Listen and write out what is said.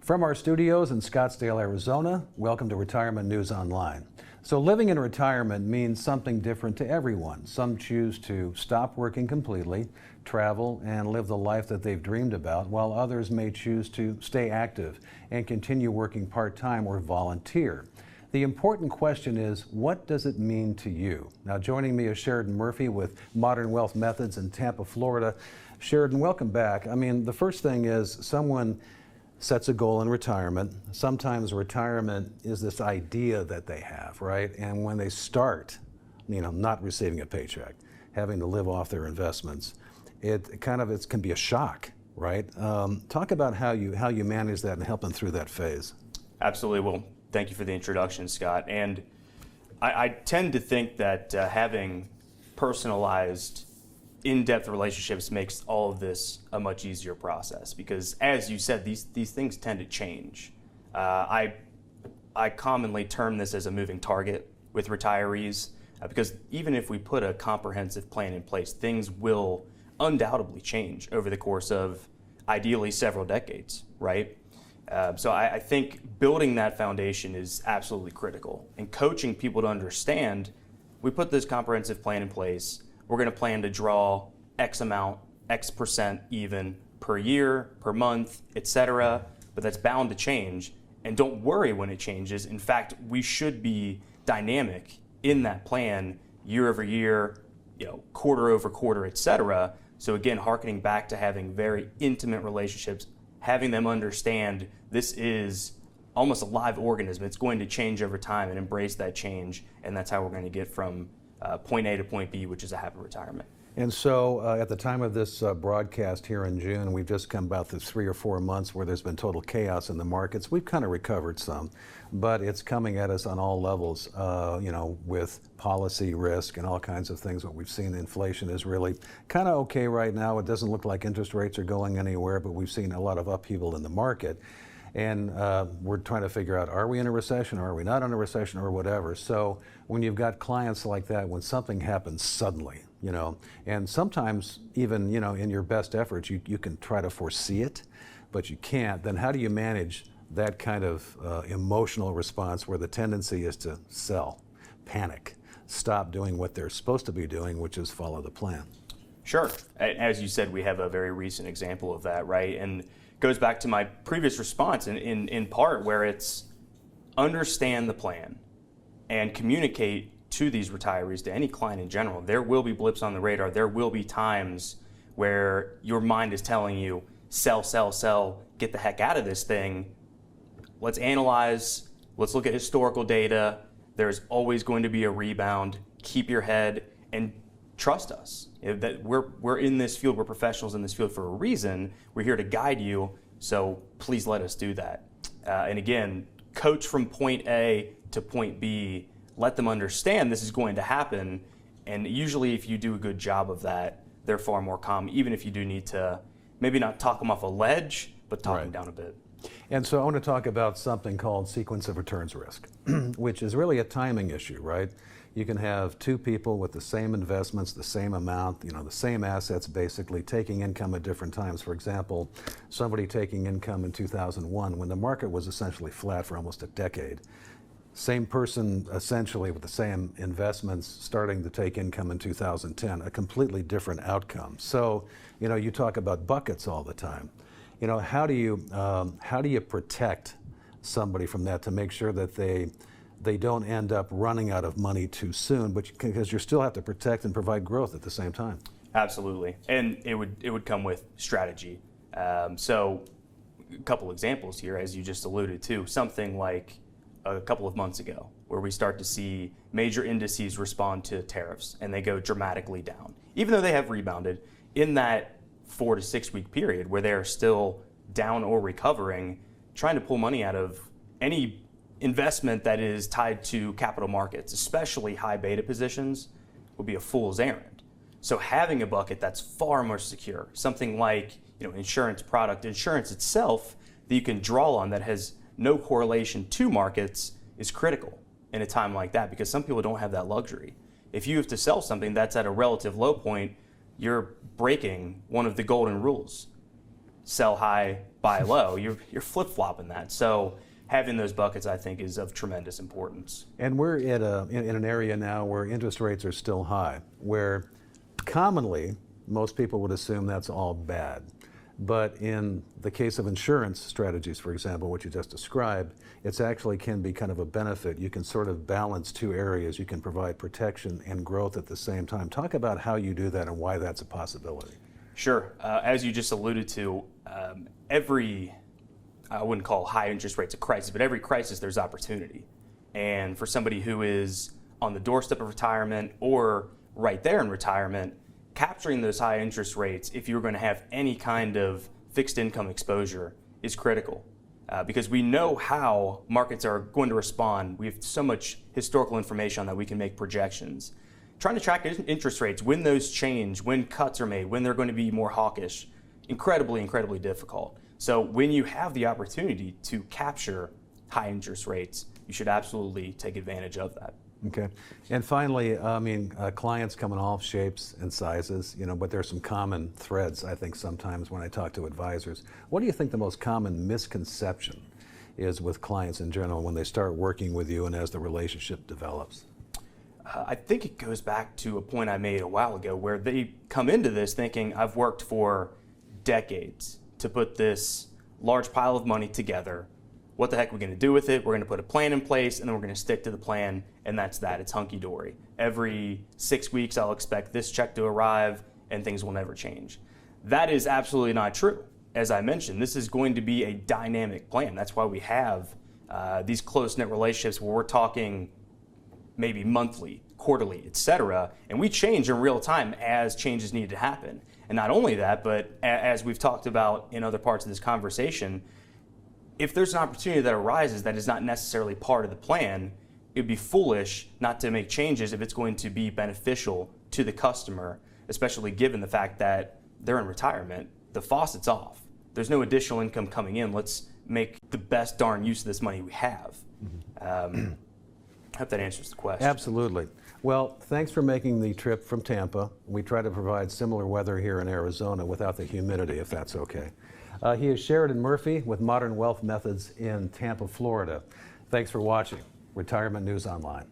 From our studios in Scottsdale, Arizona, welcome to Retirement News Online. So living in retirement means something different to everyone. Some choose to stop working completely, travel, and live the life that they've dreamed about, while others may choose to stay active and continue working part-time or volunteer. The important question is, what does it mean to you? Now, joining me is Sheridan Murphy with Modern Wealth Methods in Tampa, Florida. Sheridan, welcome back. I mean, the first thing is someone sets a goal in retirement. Sometimes retirement is this idea that they have, right? And when they start, not receiving a paycheck, having to live off their investments, it can be a shock, right? Talk about how you manage that and help them through that phase. Absolutely. Well, thank you for the introduction, Scott. And I tend to think that having personalized, in-depth relationships makes all of this a much easier process because, as you said, these things tend to change. I commonly term this as a moving target with retirees because even if we put a comprehensive plan in place, things will undoubtedly change over the course of ideally several decades, right? So I think building that foundation is absolutely critical, and coaching people to understand, we put this comprehensive plan in place, we're going to plan to draw X amount, X percent even per year, per month, etc. But that's bound to change. And don't worry when it changes. In fact, we should be dynamic in that plan year over year, quarter over quarter, etc. So again, hearkening back to having very intimate relationships, having them understand this is almost a live organism. It's going to change over time, and embrace that change. And that's how we're going to get from point A to point B, which is a happy retirement. And so at the time of this broadcast here in June, we've just come about the 3 or 4 months where there's been total chaos in the markets. We've kind of recovered some, but it's coming at us on all levels, with policy risk and all kinds of things. What we've seen, inflation is really kind of okay right now. It doesn't look like interest rates are going anywhere, but we've seen a lot of upheaval in the market. And we're trying to figure out, are we in a recession, or are we not in a recession, or whatever. So when you've got clients like that, when something happens suddenly, and sometimes even, in your best efforts, you can try to foresee it, but you can't, then how do you manage that kind of emotional response where the tendency is to sell, panic, stop doing what they're supposed to be doing, which is follow the plan? Sure. As you said, we have a very recent example of that, right? And goes back to my previous response in part, where it's understand the plan and communicate to these retirees, to any client in general. There will be blips on the radar. There will be times where your mind is telling you, sell, sell, sell, get the heck out of this thing. Let's analyze, let's look at historical data. There's always going to be a rebound. Keep your head and trust us. That we're in this field, we're professionals in this field for a reason. We're here to guide you, so please let us do that. And again, coach from point A to point B, let them understand this is going to happen, and usually if you do a good job of that, they're far more calm, even if you do need to maybe not talk them off a ledge, but talk them down a bit. And so I want to talk about something called sequence of returns risk, which is really a timing issue, right? You can have two people with the same investments, the same amount, the same assets, basically taking income at different times. For example, somebody taking income in 2001 when the market was essentially flat for almost a decade. Same person essentially with the same investments starting to take income in 2010, a completely different outcome. So, you talk about buckets all the time. How do you protect somebody from that to make sure that they don't end up running out of money too soon, because you still have to protect and provide growth at the same time? Absolutely, and it would come with strategy. So a couple examples here, as you just alluded to, something like a couple of months ago, where we start to see major indices respond to tariffs and they go dramatically down, even though they have rebounded in that 4 to 6 week period where they're still down or recovering. Trying to pull money out of any investment that is tied to capital markets, especially high beta positions, would be a fool's errand. So having a bucket that's far more secure, something like insurance itself that you can draw on that has no correlation to markets, is critical in a time like that, because some people don't have that luxury. If you have to sell something that's at a relative low point, you're breaking one of the golden rules. Sell high, buy low. You're flip-flopping that. So having those buckets, I think, is of tremendous importance. And we're in an area now where interest rates are still high, where commonly most people would assume that's all bad. But in the case of insurance strategies, for example, what you just described, it actually can be kind of a benefit. You can sort of balance two areas. You can provide protection and growth at the same time. Talk about how you do that and why that's a possibility. Sure. As you just alluded to, I wouldn't call high interest rates a crisis, but every crisis there's opportunity. And for somebody who is on the doorstep of retirement or right there in retirement, capturing those high interest rates, if you're going to have any kind of fixed income exposure, is critical. Because we know how markets are going to respond. We have so much historical information on that we can make projections. Trying to track interest rates, when those change, when cuts are made, when they're going to be more hawkish, incredibly, incredibly difficult. So when you have the opportunity to capture high interest rates, you should absolutely take advantage of that. Okay. And finally, clients come in all shapes and sizes, but there's some common threads, I think, sometimes when I talk to advisors. What do you think the most common misconception is with clients in general when they start working with you and as the relationship develops? I think it goes back to a point I made a while ago where they come into this thinking, I've worked for decades to put this large pile of money together. What the heck are we going to do with it? We're going to put a plan in place, and then we're going to stick to the plan, and that's that. It's hunky-dory. Every 6 weeks, I'll expect this check to arrive, and things will never change. That is absolutely not true. As I mentioned, this is going to be a dynamic plan. That's why we have these close-knit relationships where we're talking maybe monthly, quarterly, etc., and we change in real time as changes need to happen. And not only that, but as we've talked about in other parts of this conversation, if there's an opportunity that arises that is not necessarily part of the plan, it would be foolish not to make changes if it's going to be beneficial to the customer, especially given the fact that they're in retirement. The faucet's off. There's no additional income coming in. Let's make the best darn use of this money we have. I hope that answers the question. Absolutely. Well, thanks for making the trip from Tampa. We try to provide similar weather here in Arizona without the humidity, if that's okay. He is Sheridan Murphy with Modern Wealth Methods in Tampa, Florida. Thanks for watching Retirement News Online.